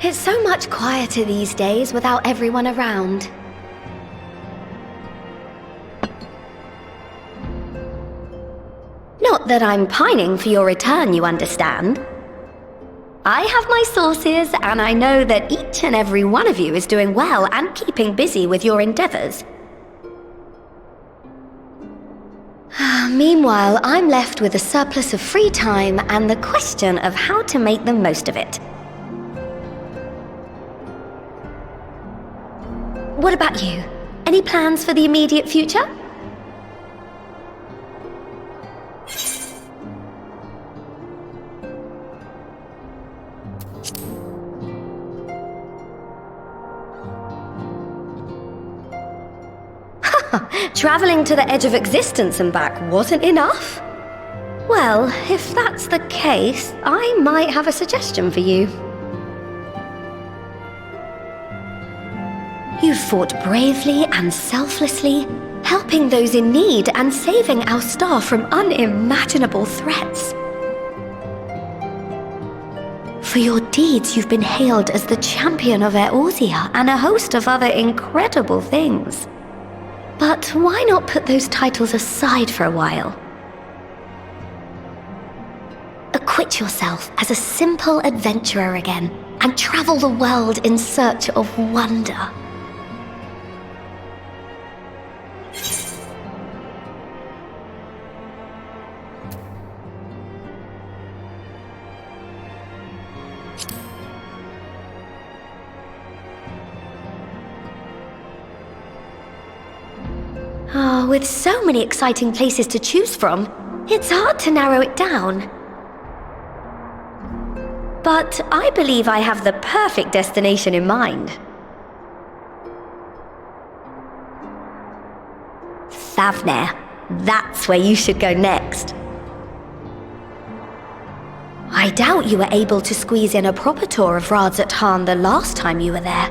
It's so much quieter these days without everyone around. Not that I'm pining for your return, you understand. I have my sources, and I know that each and every one of you is doing well and keeping busy with your endeavors. Meanwhile, I'm left with a surplus of free time and the question of how to make the most of it. What about you? Any plans for the immediate future? Traveling to the edge of existence and back wasn't enough? Well, if that's the case, I might have a suggestion for you. You fought bravely and selflessly, helping those in need and saving our star from unimaginable threats. For your deeds, you've been hailed as the champion of Eorzea and a host of other incredible things. But why not put those titles aside for a while? Acquit yourself as a simple adventurer again and travel the world in search of wonder. With so many exciting places to choose from, it's hard to narrow it down. But I believe I have the perfect destination in mind. Thavnair. That's where you should go next. I doubt you were able to squeeze in a proper tour of Radzat Han the last time you were there.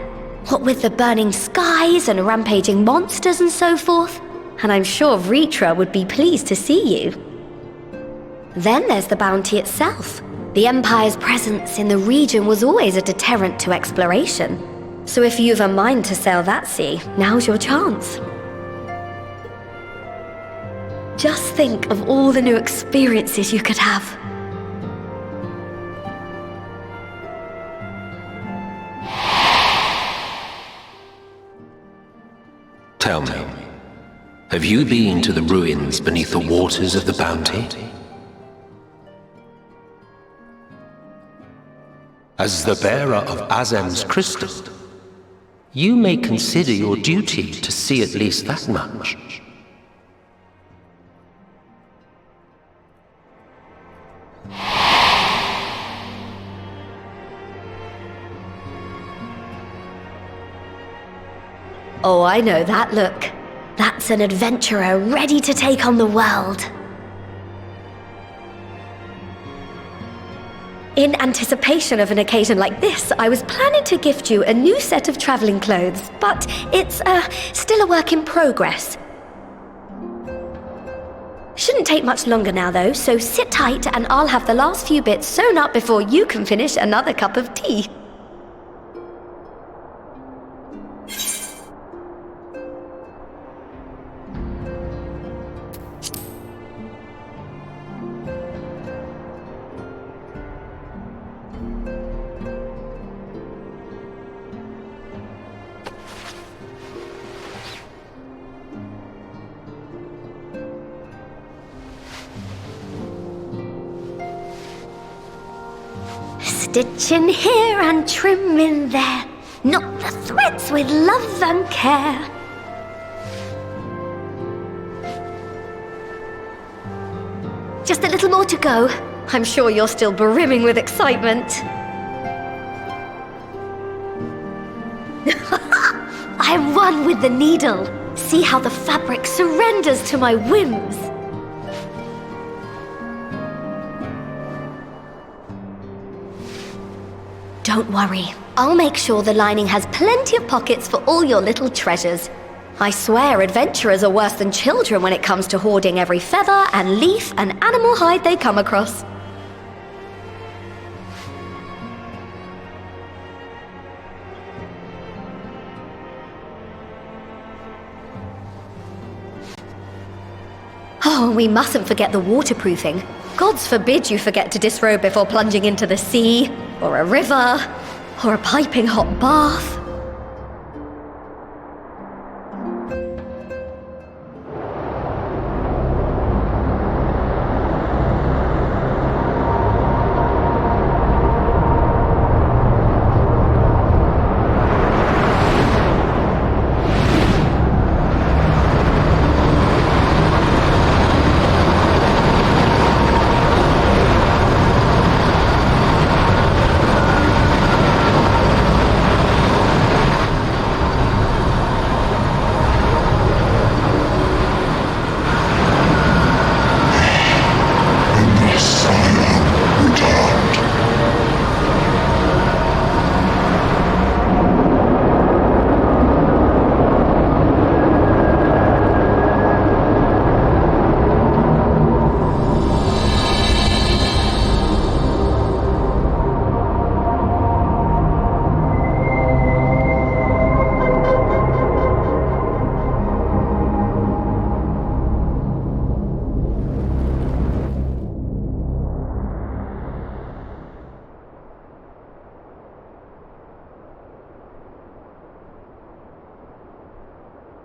What with the burning skies and rampaging monsters and so forth. And I'm sure Vritra would be pleased to see you. Then there's the bounty itself. The Empire's presence in the region was always a deterrent to exploration. So if you've a mind to sail that sea, now's your chance. Just think of all the new experiences you could have. Tell me, have you been to the ruins beneath the waters of the Bounty? As the bearer of Azem's crystal, you may consider your duty to see at least that much. Oh, I know that look. That's an adventurer ready to take on the world. In anticipation of an occasion like this, I was planning to gift you a new set of traveling clothes, but it's still a work in progress. Shouldn't take much longer now though, so sit tight and I'll have the last few bits sewn up before you can finish another cup of tea. Stitch in here and trim in there, knot the threads with love and care. Just a little more to go. I'm sure you're still brimming with excitement. I'm one with the needle. See how the fabric surrenders to my whims. Don't worry, I'll make sure the lining has plenty of pockets for all your little treasures. I swear adventurers are worse than children when it comes to hoarding every feather and leaf and animal hide they come across. Oh, we mustn't forget the waterproofing. Gods forbid you forget to disrobe before plunging into the sea, or a river, or a piping hot bath.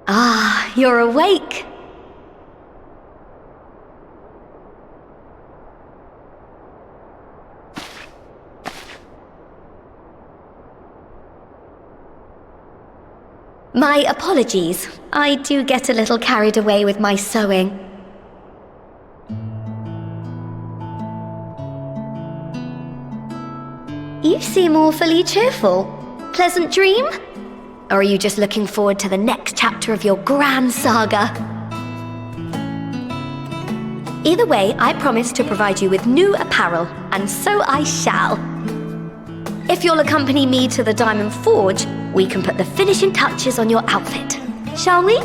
Ah, you're awake. My apologies. I do get a little carried away with my sewing. You seem awfully cheerful. Pleasant dream? Or are you just looking forward to the next chapter of your grand saga? Either way, I promise to provide you with new apparel, and so I shall. If you'll accompany me to the Diamond Forge, we can put the finishing touches on your outfit. Shall we?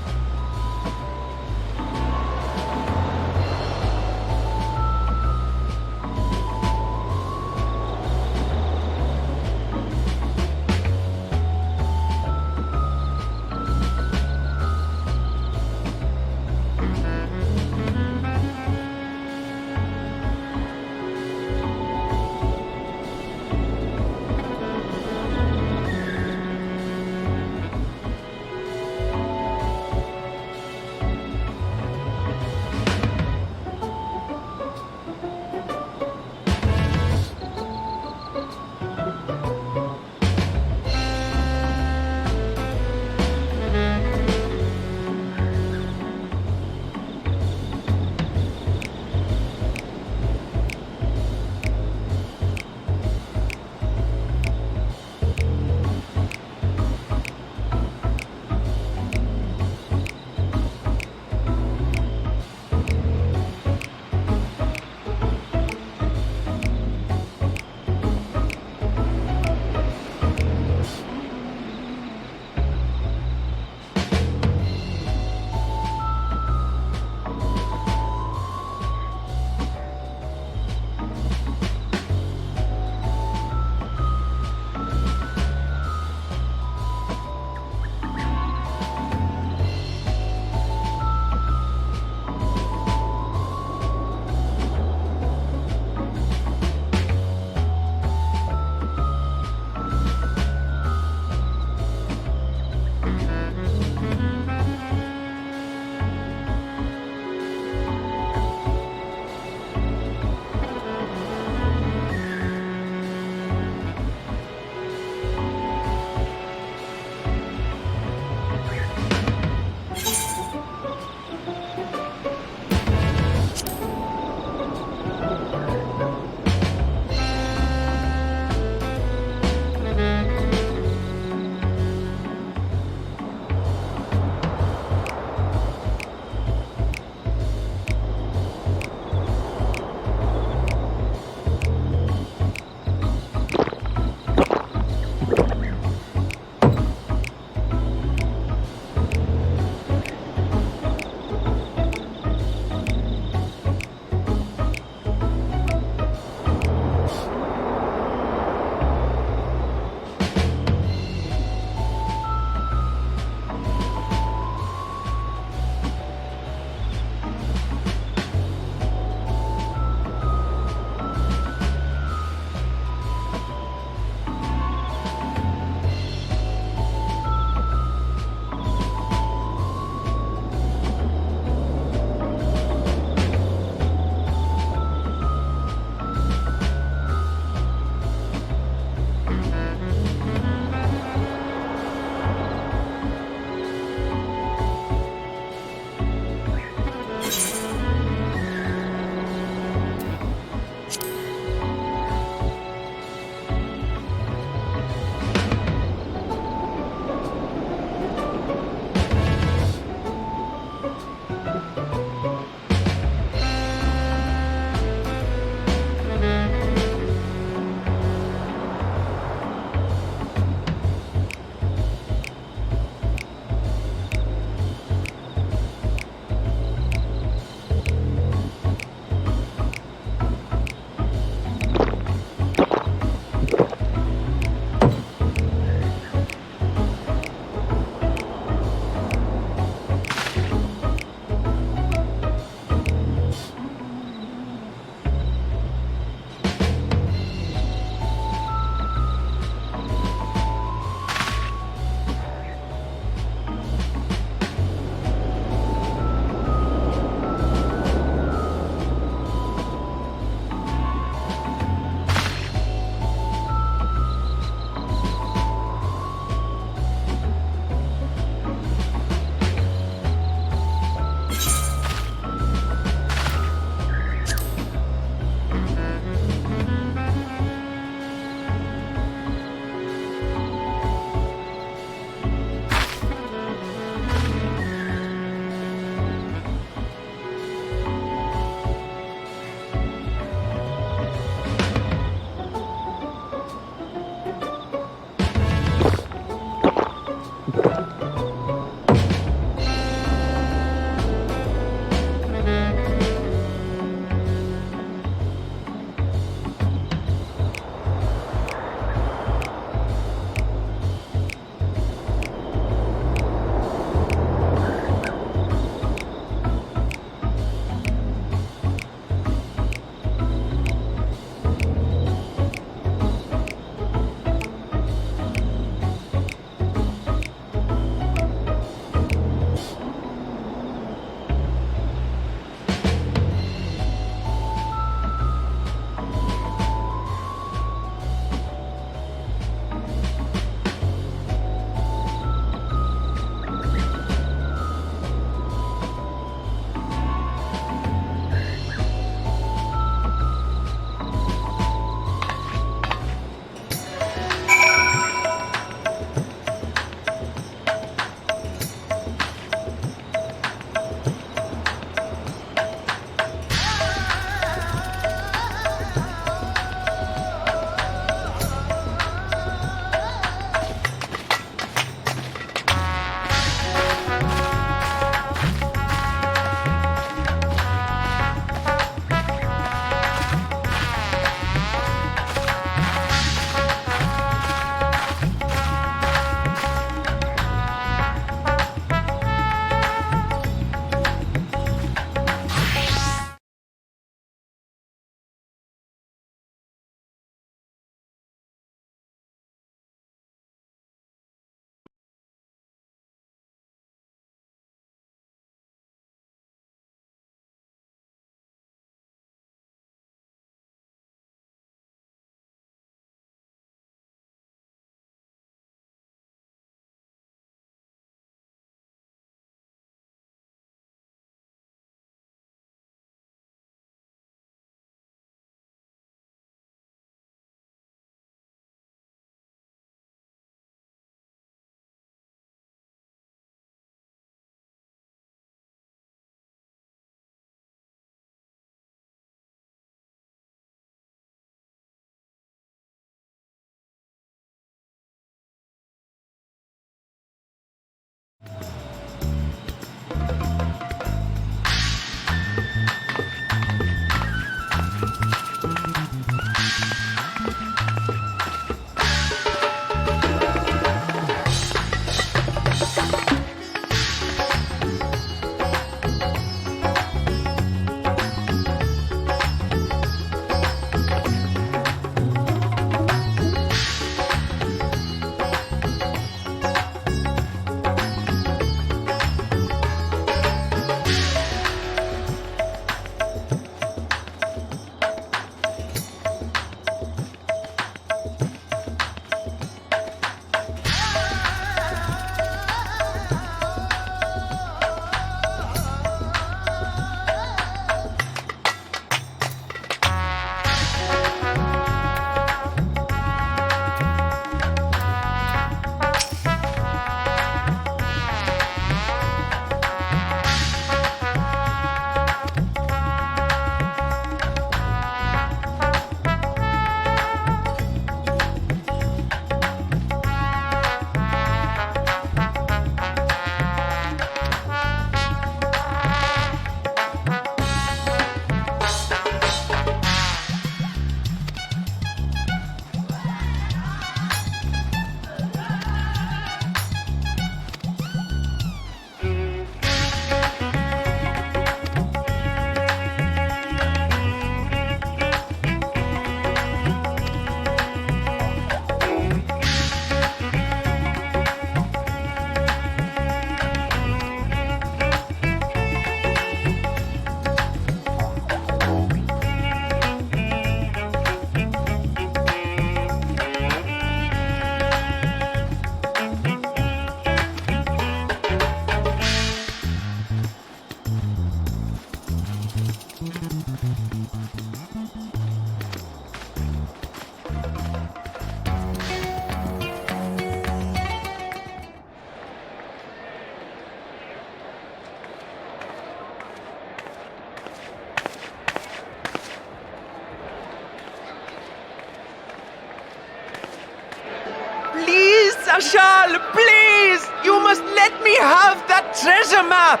Please, Ashal, please! You must let me have that treasure map!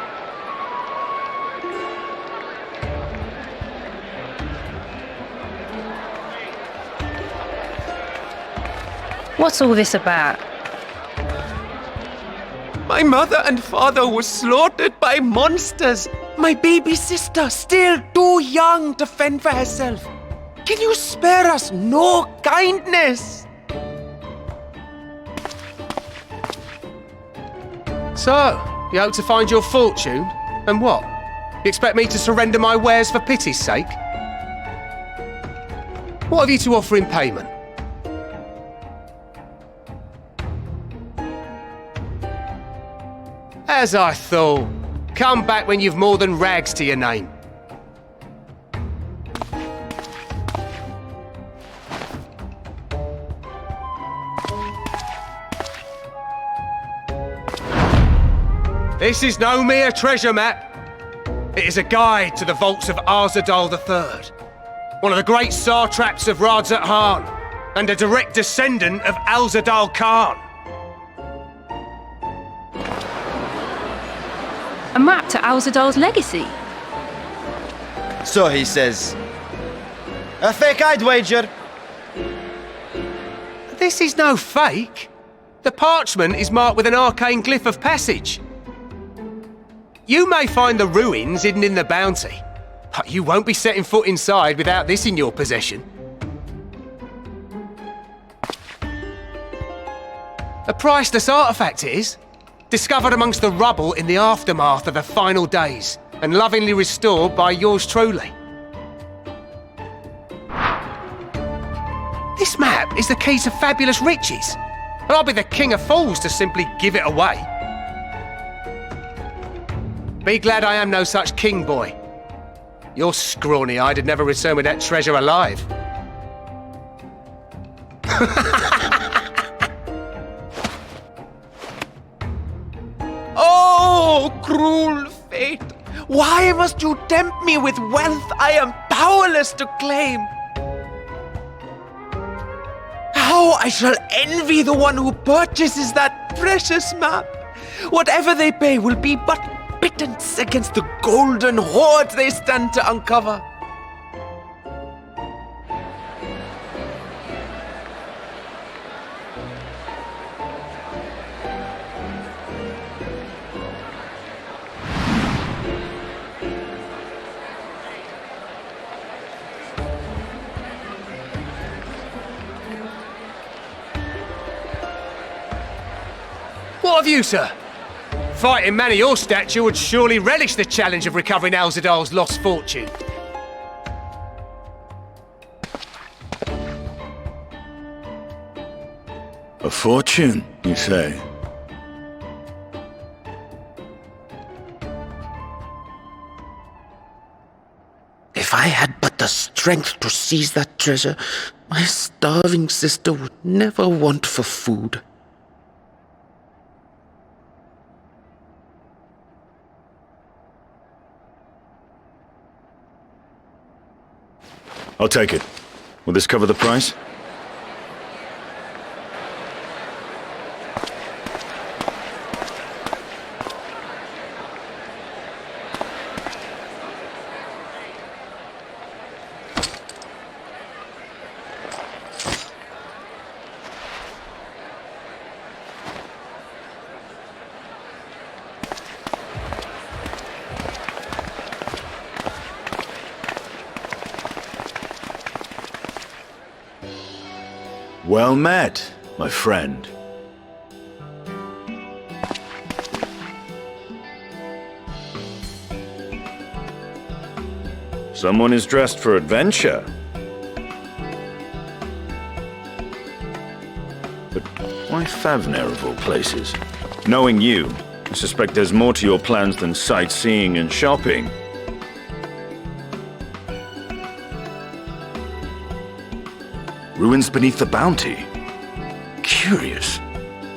What's all this about? My mother and father were slaughtered by monsters. My baby sister, still too young to fend for herself. Can you spare us no kindness? So, you hope to find your fortune? And what? You expect me to surrender my wares for pity's sake? What have you to offer in payment? As I thought. Come back when you've more than rags to your name. This is no mere treasure map. It is a guide to the vaults of Arzadal III, one of the great satraps of Radzat Han, and a direct descendant of Alzadal Khan. A map to Alzadal's legacy? So he says. A fake, I'd wager. This is no fake. The parchment is marked with an arcane glyph of passage. You may find the ruins hidden in the bounty, but you won't be setting foot inside without this in your possession. A priceless artifact it is, discovered amongst the rubble in the aftermath of the final days, and lovingly restored by yours truly. This map is the key to fabulous riches, and I'll be the king of fools to simply give it away. Be glad I am no such king, boy. Your scrawny-eyed had never returned with that treasure alive. Oh, cruel fate! Why must you tempt me with wealth I am powerless to claim? How I shall envy the one who purchases that precious map! Whatever they pay will be but pittance against the golden hoard they stand to uncover. What of you, sir? Fighting man of your stature would surely relish the challenge of recovering Alzadal's lost fortune. A fortune, you say? If I had but the strength to seize that treasure, my starving sister would never want for food. I'll take it. Will this cover the price? Well met, my friend. Someone is dressed for adventure. But why Favner of all places? Knowing you, I suspect there's more to your plans than sightseeing and shopping. Ruins beneath the Bounty. Curious.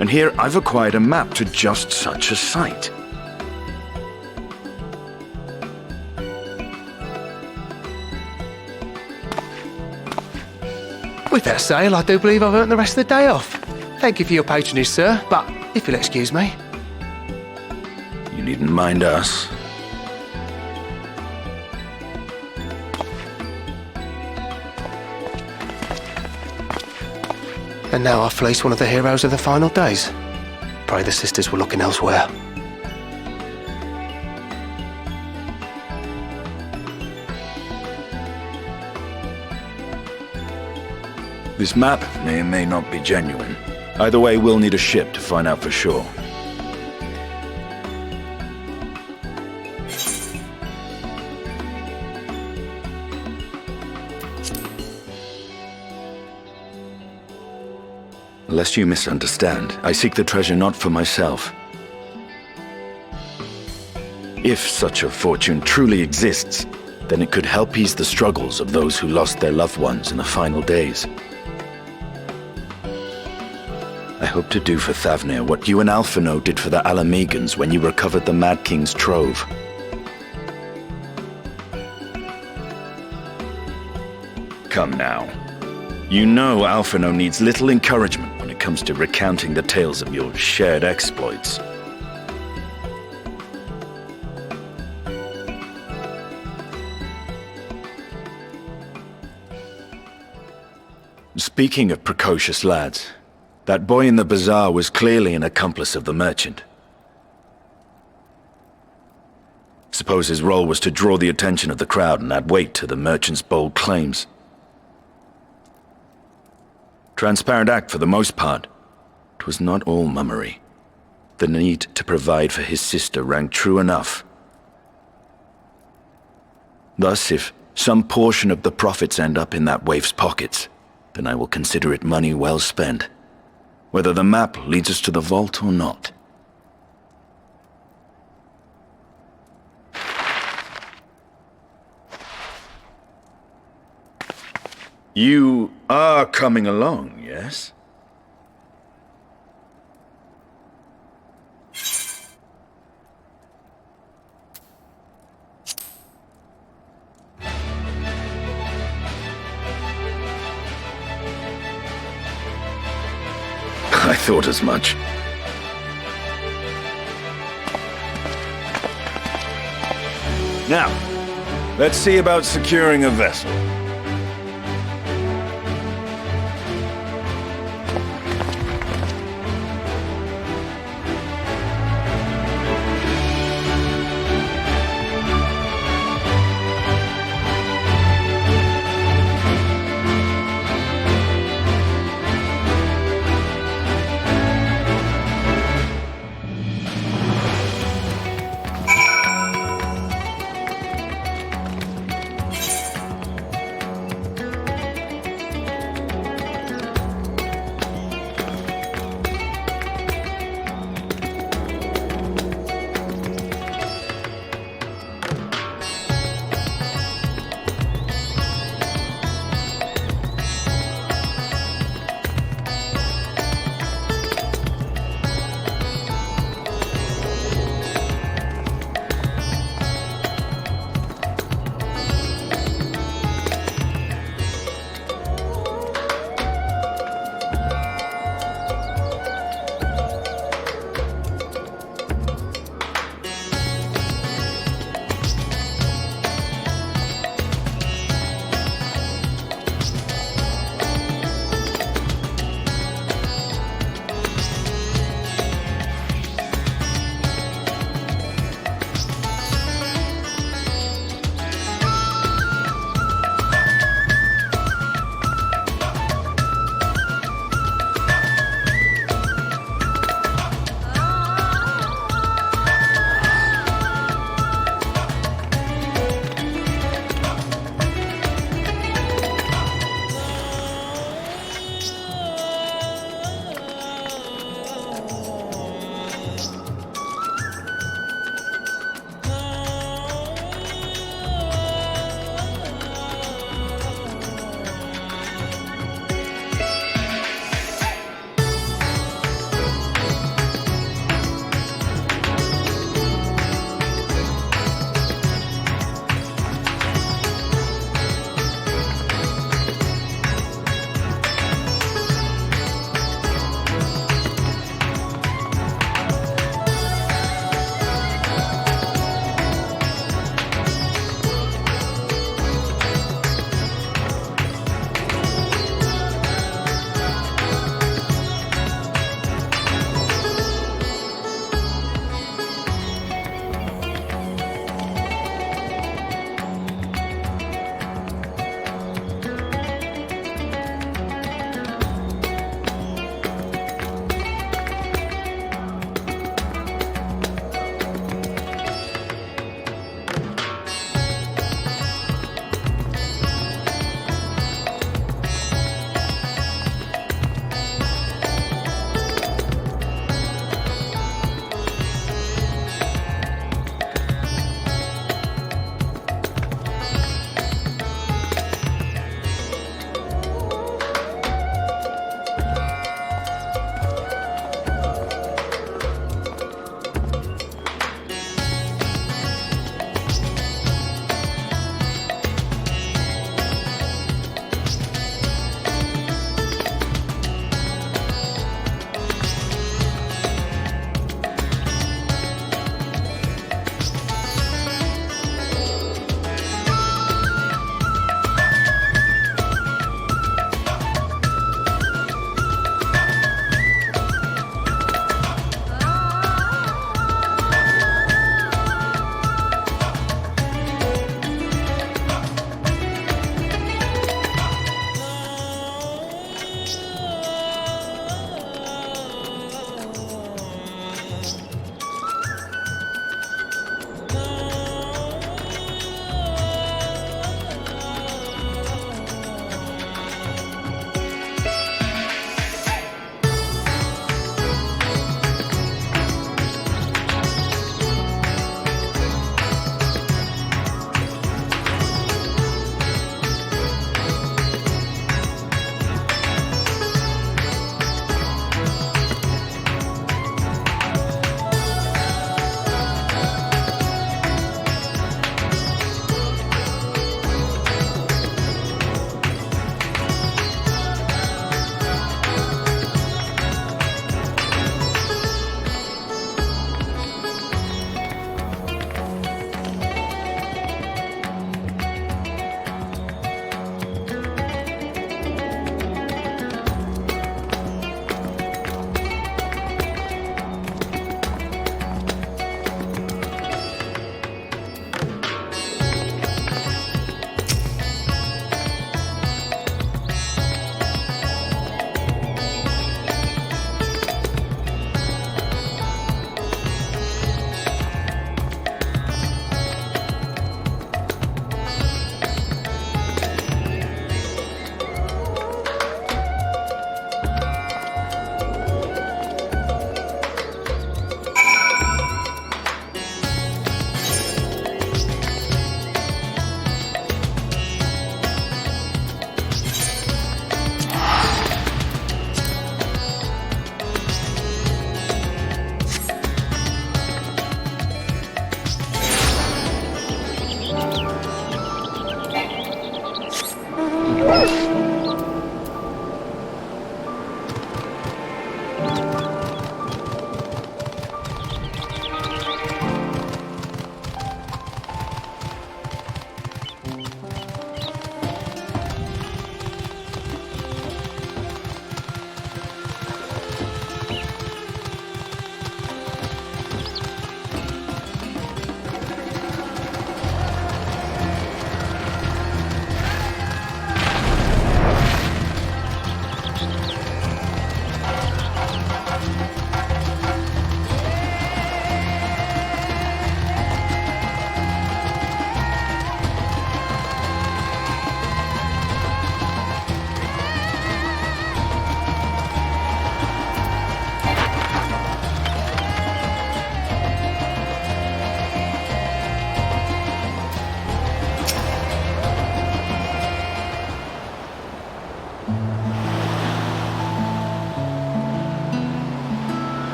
And here I've acquired a map to just such a site. With that sail, I do believe I've earned the rest of the day off. Thank you for your patronage, sir, but if you'll excuse me. You needn't mind us. And now I fleece one of the heroes of the final days. Pray the sisters were looking elsewhere. This map may or may not be genuine. Either way, we'll need a ship to find out for sure. Lest you misunderstand, I seek the treasure not for myself. If such a fortune truly exists, then it could help ease the struggles of those who lost their loved ones in the final days. I hope to do for Thavnir what you and Alphino did for the Alamegans when you recovered the Mad King's trove. Come now. You know Alphino needs little encouragement when it comes to recounting the tales of your shared exploits. Speaking of precocious lads, that boy in the bazaar was clearly an accomplice of the merchant. Suppose his role was to draw the attention of the crowd and add weight to the merchant's bold claims. Transparent act for the most part. It was not all mummery. The need to provide for his sister rang true enough. Thus, if some portion of the profits end up in that waif's pockets, then I will consider it money well spent, whether the map leads us to the vault or not. You are coming along, yes? I thought as much. Now, let's see about securing a vessel.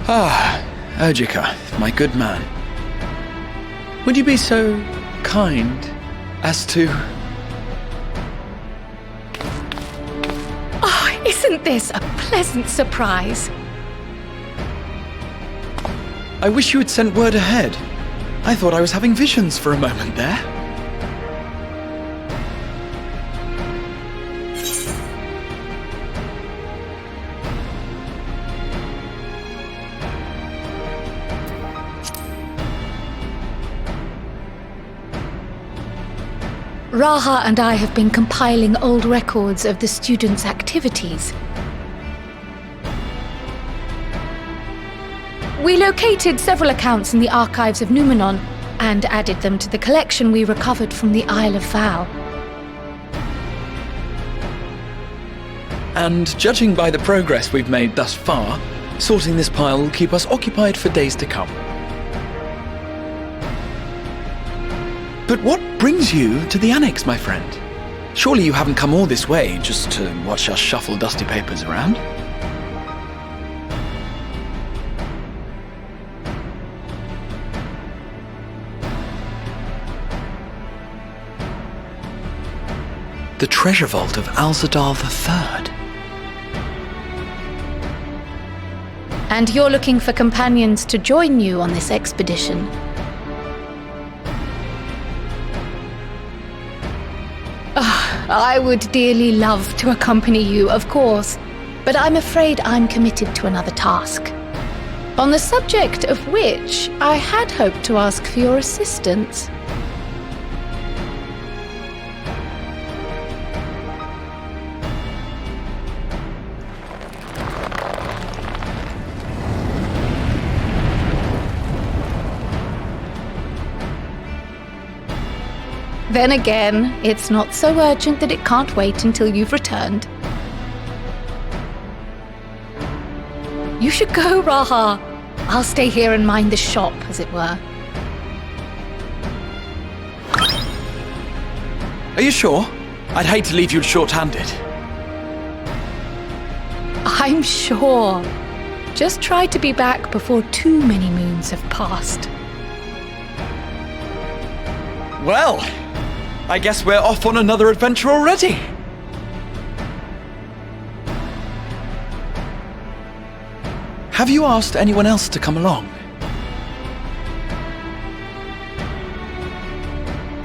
Ah, Ojika, my good man. Would you be so kind as to... Oh, isn't this a pleasant surprise? I wish you had sent word ahead. I thought I was having visions for a moment there. Raha and I have been compiling old records of the students' activities. We located several accounts in the archives of Numenon and added them to the collection we recovered from the Isle of Val. And judging by the progress we've made thus far, sorting this pile will keep us occupied for days to come. But what brings you to the Annex, my friend? Surely you haven't come all this way just to watch us shuffle dusty papers around? The treasure vault of Alzadal III. And you're looking for companions to join you on this expedition. I would dearly love to accompany you, of course, but I'm afraid I'm committed to another task, on the subject of which I had hoped to ask for your assistance. Then again, it's not so urgent that it can't wait until you've returned. You should go, Raha. I'll stay here and mind the shop, as it were. Are you sure? I'd hate to leave you short-handed. I'm sure. Just try to be back before too many moons have passed. Well, I guess we're off on another adventure already. Have you asked anyone else to come along?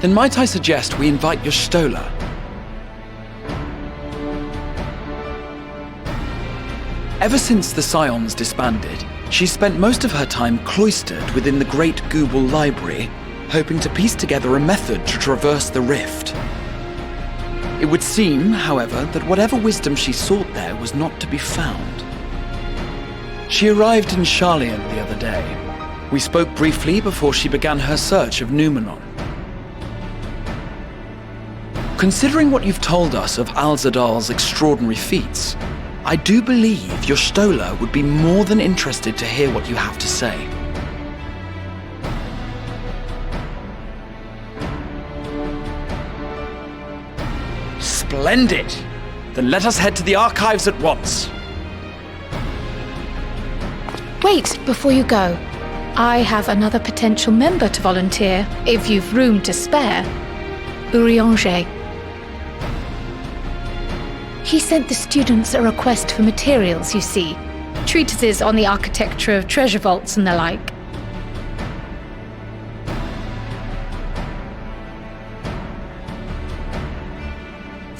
Then might I suggest we invite your Stola? Ever since the Scions disbanded, she's spent most of her time cloistered within the Great Google Library, hoping to piece together a method to traverse the rift. It would seem, however, that whatever wisdom she sought there was not to be found. She arrived in Sharlayan the other day. We spoke briefly before she began her search of Numenon. Considering what you've told us of Alzadal's extraordinary feats, I do believe your Stola would be more than interested to hear what you have to say. Splendid! Then let us head to the archives at once. Wait, before you go. I have another potential member to volunteer, if you've room to spare. Urianger. He sent the students a request for materials, you see. Treatises on the architecture of treasure vaults and the like.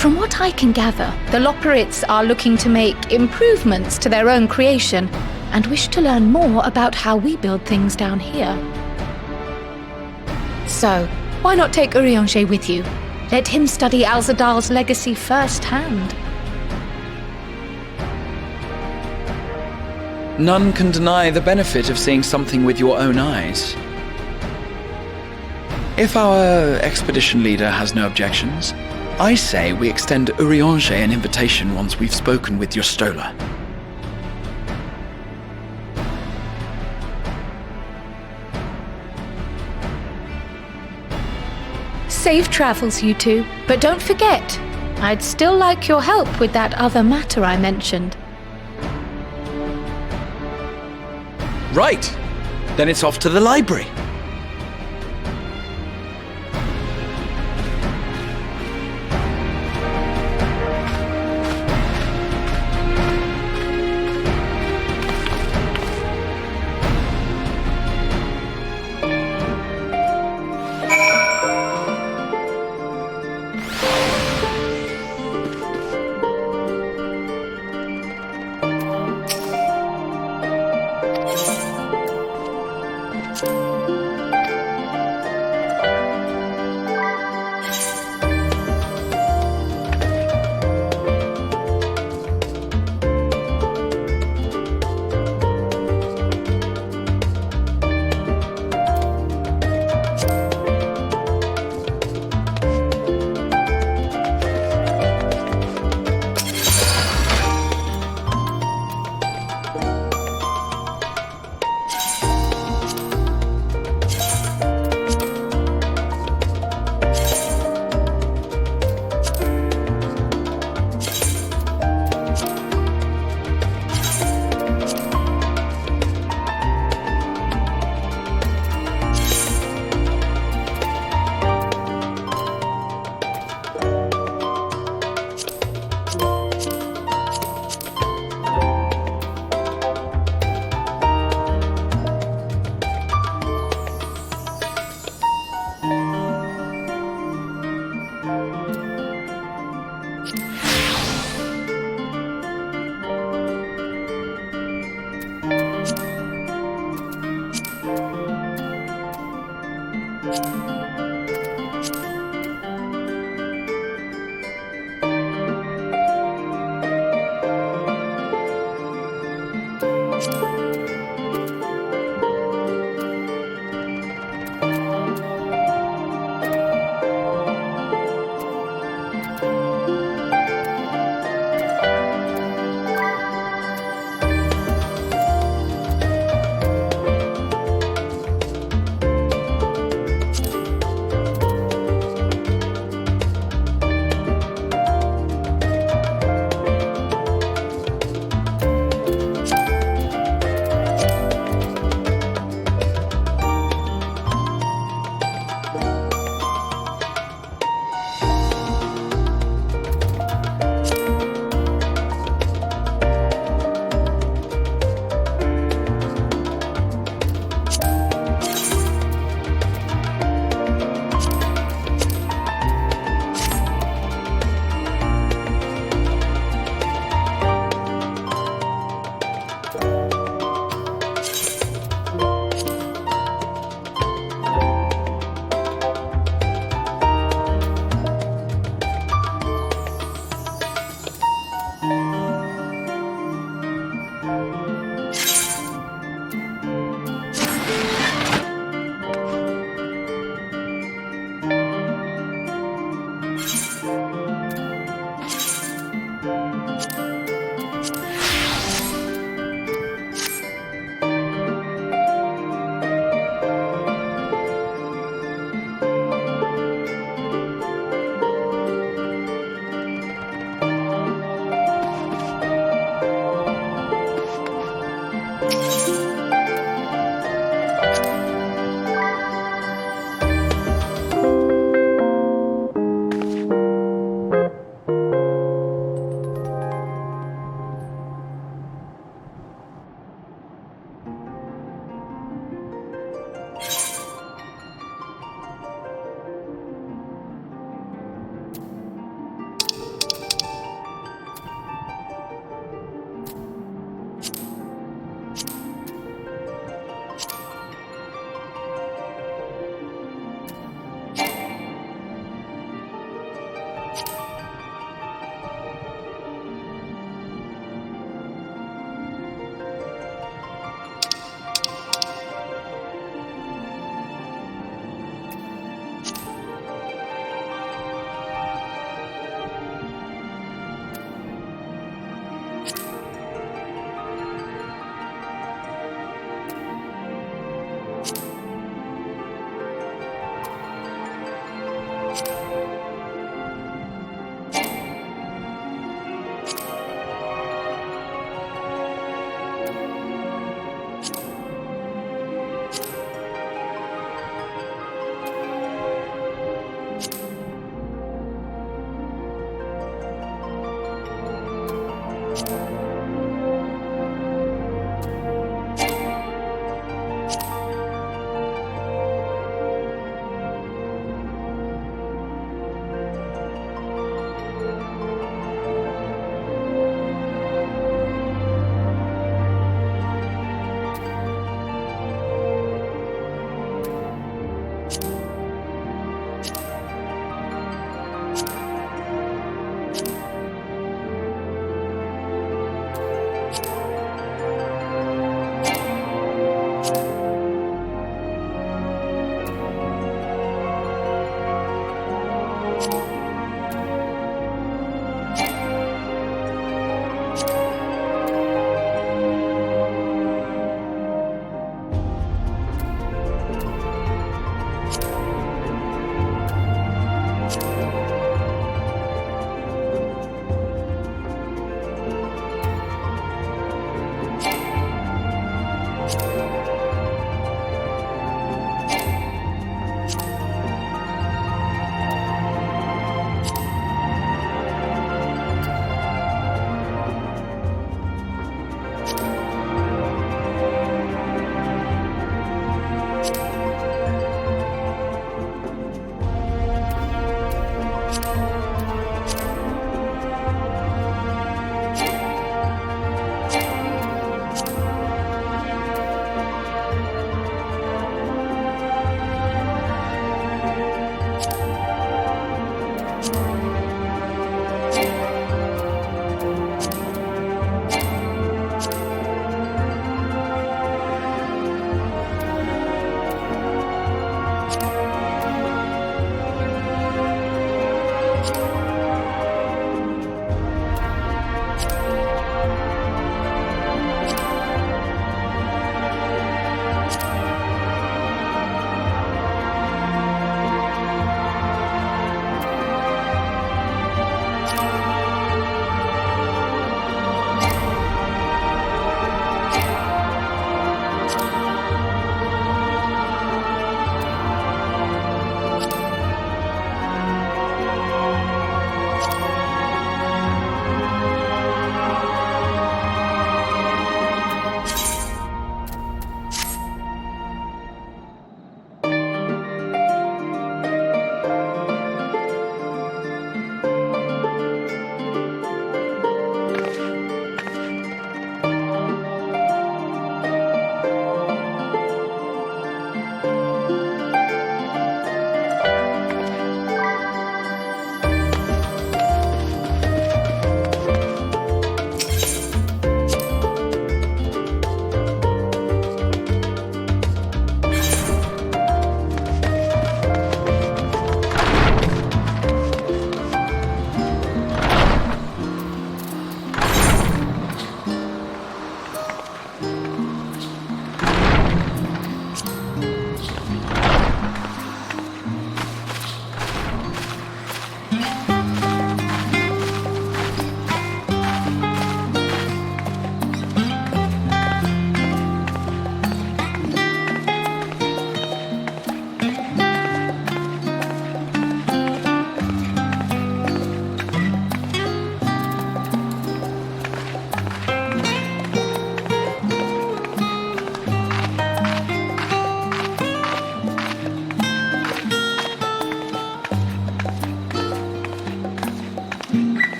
From what I can gather, the Loperites are looking to make improvements to their own creation and wish to learn more about how we build things down here. So, why not take Urianger with you? Let him study Alzadal's legacy firsthand. None can deny the benefit of seeing something with your own eyes. If our expedition leader has no objections, I say we extend Urianger an invitation once we've spoken with your Stola. Safe travels, you two. But don't forget, I'd still like your help with that other matter I mentioned. Right. Then it's off to the library.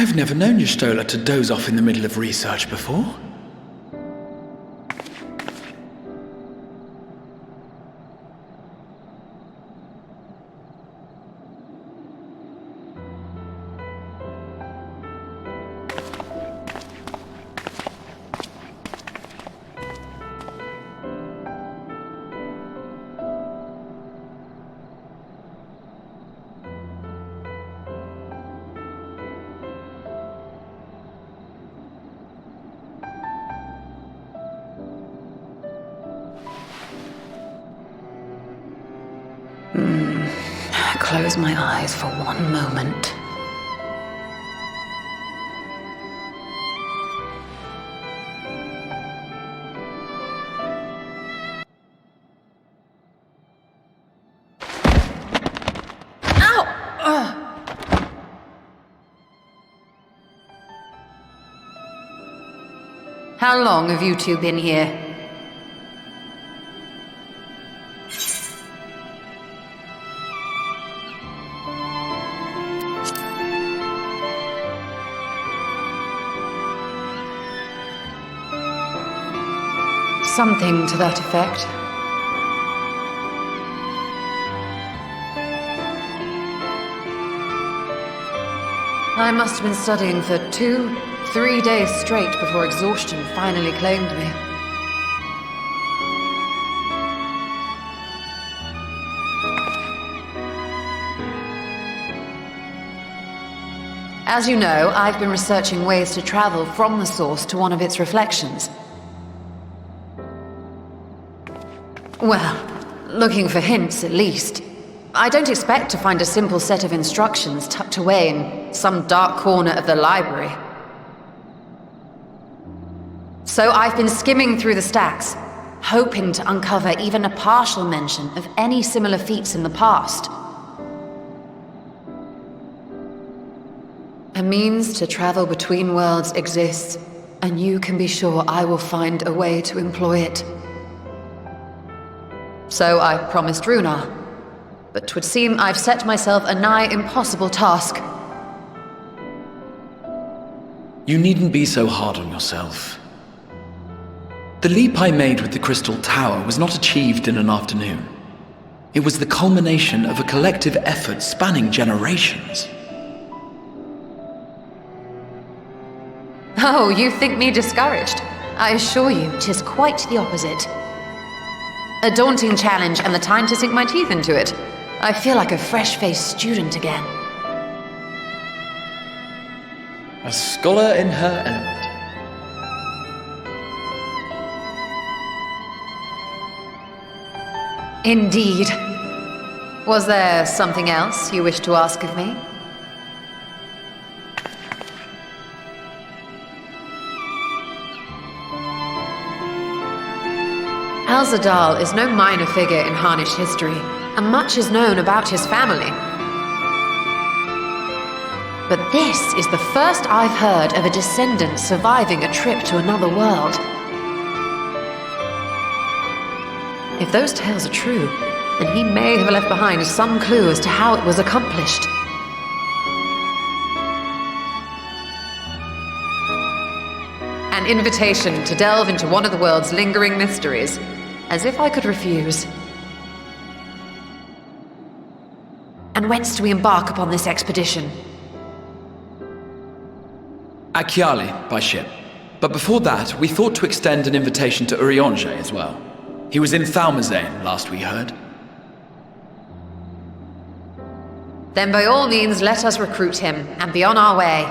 I've never known Y'shtola to doze off in the middle of research before. Close my eyes for one moment. How long have you two been here? Something to that effect. I must have been studying for 2-3 days straight before exhaustion finally claimed me. As you know, I've been researching ways to travel from the source to one of its reflections. Well, looking for hints at least. I don't expect to find a simple set of instructions tucked away in some dark corner of the library. So I've been skimming through the stacks, hoping to uncover even a partial mention of any similar feats in the past. A means to travel between worlds exists, and you can be sure I will find a way to employ it. So I promised Runar, but 'twould seem I've set myself a nigh impossible task. You needn't be so hard on yourself. The leap I made with the Crystal Tower was not achieved in an afternoon. It was the culmination of a collective effort spanning generations. Oh, you think me discouraged? I assure you, 'tis quite the opposite. A daunting challenge and the time to sink my teeth into it. I feel like a fresh-faced student again. A scholar in her element. Indeed. Was there something else you wished to ask of me? Alzadal is no minor figure in Harnish history, and much is known about his family. But this is the first I've heard of a descendant surviving a trip to another world. If those tales are true, then he may have left behind some clue as to how it was accomplished. An invitation to delve into one of the world's lingering mysteries. As if I could refuse. And whence do we embark upon this expedition? Achiali, by ship. But before that, we thought to extend an invitation to Urianger as well. He was in Thalmazane, last we heard. Then by all means, let us recruit him, and be on our way.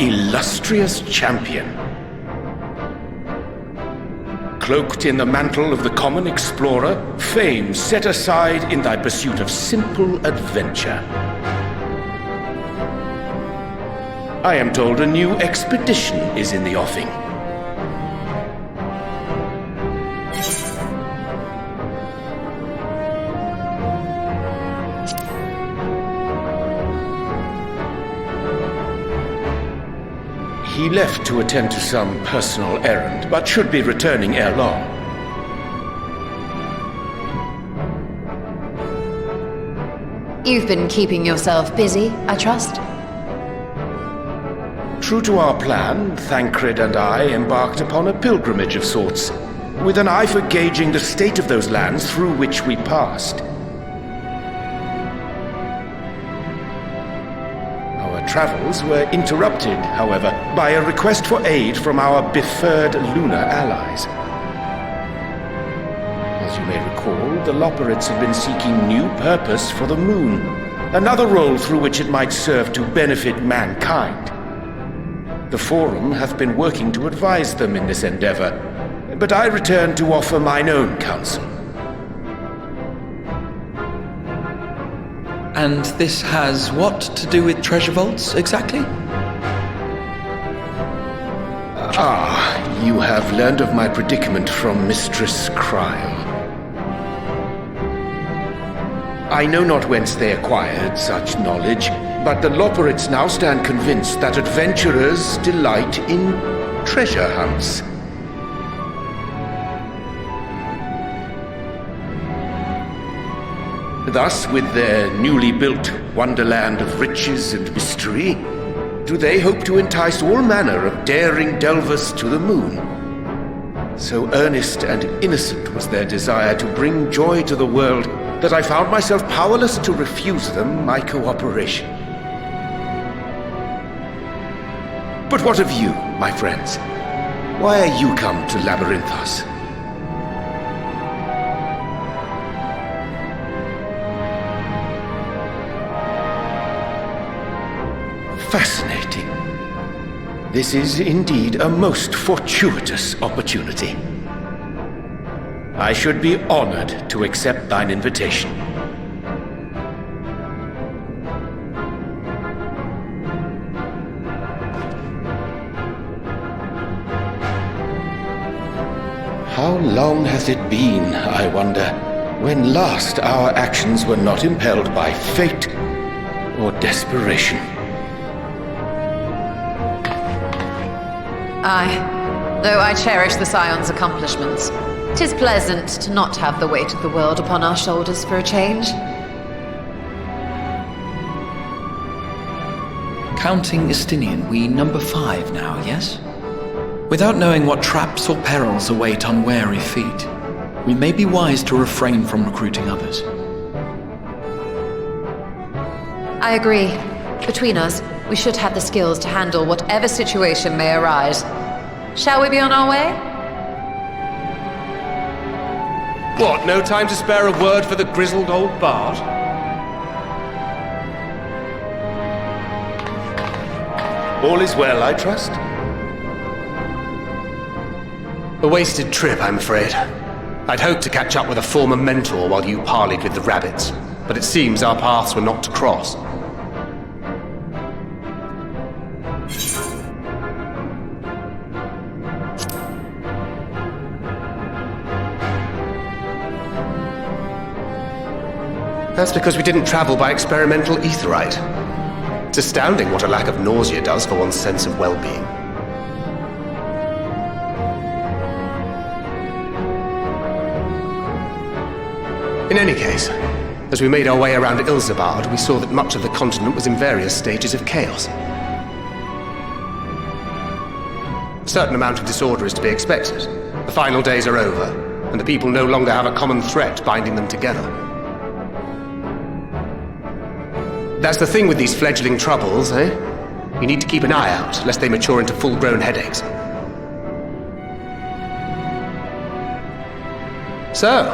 illustrious champion. Cloaked in the mantle of the common explorer, fame set aside in thy pursuit of simple adventure. I am told a new expedition is in the offing. He left to attend to some personal errand, but should be returning ere long. You've been keeping yourself busy, I trust? True to our plan, Thancred and I embarked upon a pilgrimage of sorts, with an eye for gauging the state of those lands through which we passed. Our travels were interrupted, however, by a request for aid from our befurred lunar allies. As you may recall, the Loporrits had been seeking new purpose for the moon, another role through which it might serve to benefit mankind. The Forum hath been working to advise them in this endeavor, but I return to offer mine own counsel. And this has what to do with treasure vaults, exactly? Ah, you have learned of my predicament from Mistress Cryle. I know not whence they acquired such knowledge, but the Loporrits now stand convinced that adventurers delight in treasure hunts. Thus, with their newly built wonderland of riches and mystery, do they hope to entice all manner of daring delvers to the moon. So earnest and innocent was their desire to bring joy to the world that I found myself powerless to refuse them my cooperation. But what of you, my friends? Why are you come to Labyrinthos? Fascinating. This is indeed a most fortuitous opportunity. I should be honored to accept thine invitation. How long hath it been, I wonder, when last our actions were not impelled by fate or desperation? Aye, though I cherish the Scion's accomplishments, 'tis pleasant to not have the weight of the world upon our shoulders for a change. Counting Istinian, we number 5 now, yes? Without knowing what traps or perils await unwary feet, we may be wise to refrain from recruiting others. I agree. Between us, we should have the skills to handle whatever situation may arise. Shall we be on our way? What, no time to spare a word for the grizzled old bard? All is well, I trust? A wasted trip, I'm afraid. I'd hoped to catch up with a former mentor while you parleyed with the rabbits, but it seems our paths were not to cross. That's because we didn't travel by experimental aetherite. It's astounding what a lack of nausea does for one's sense of well-being. In any case, as we made our way around Ilzabard, we saw that much of the continent was in various stages of chaos. A certain amount of disorder is to be expected. The final days are over, and the people no longer have a common threat binding them together. That's the thing with these fledgling troubles, eh? You need to keep an eye out, lest they mature into full-grown headaches. So,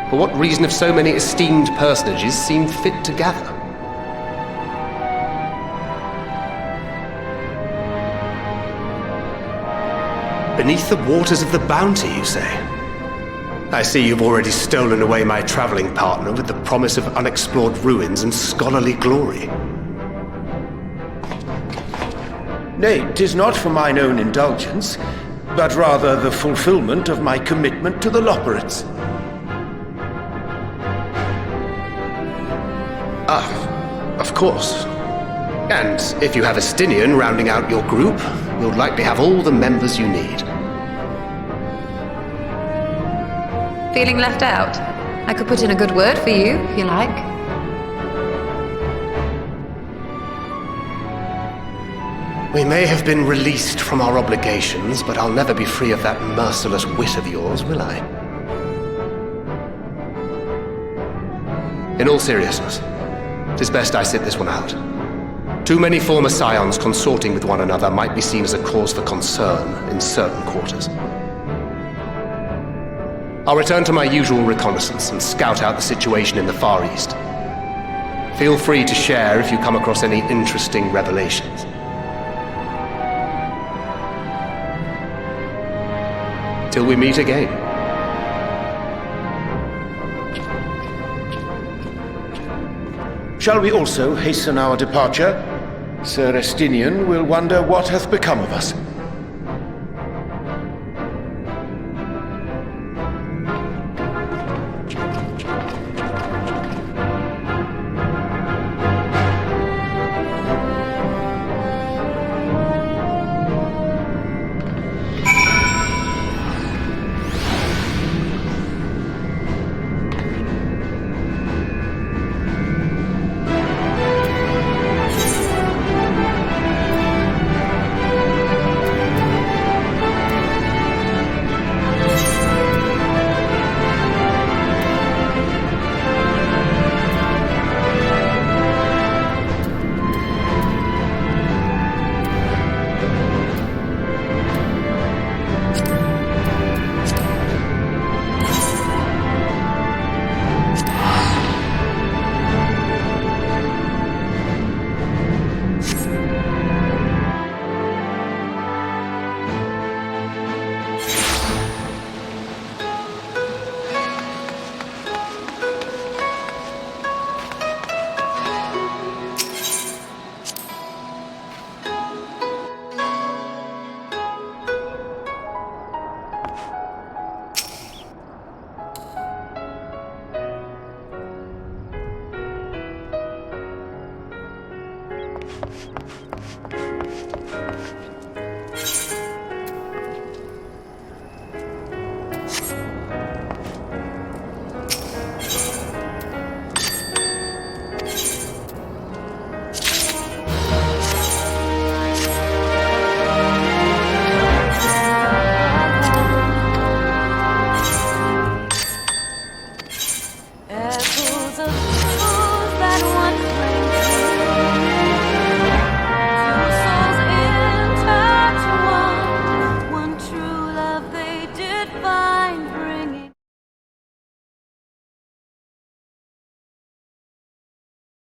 for what reason have so many esteemed personages seemed fit to gather? Beneath the waters of the Bounty, you say? I see you've already stolen away my traveling partner with the promise of unexplored ruins and scholarly glory. Nay, 'tis not for mine own indulgence, but rather the fulfillment of my commitment to the Loporrits. Ah, of course. And if you have Estinian rounding out your group, you'll likely have all the members you need. Feeling left out? I could put in a good word for you, if you like. We may have been released from our obligations, but I'll never be free of that merciless wit of yours, will I? In all seriousness, 'tis best I sit this one out. Too many former scions consorting with one another might be seen as a cause for concern in certain quarters. I'll return to my usual reconnaissance and scout out the situation in the Far East. Feel free to share if you come across any interesting revelations. Till we meet again. Shall we also hasten our departure? Sir Estinian will wonder what hath become of us.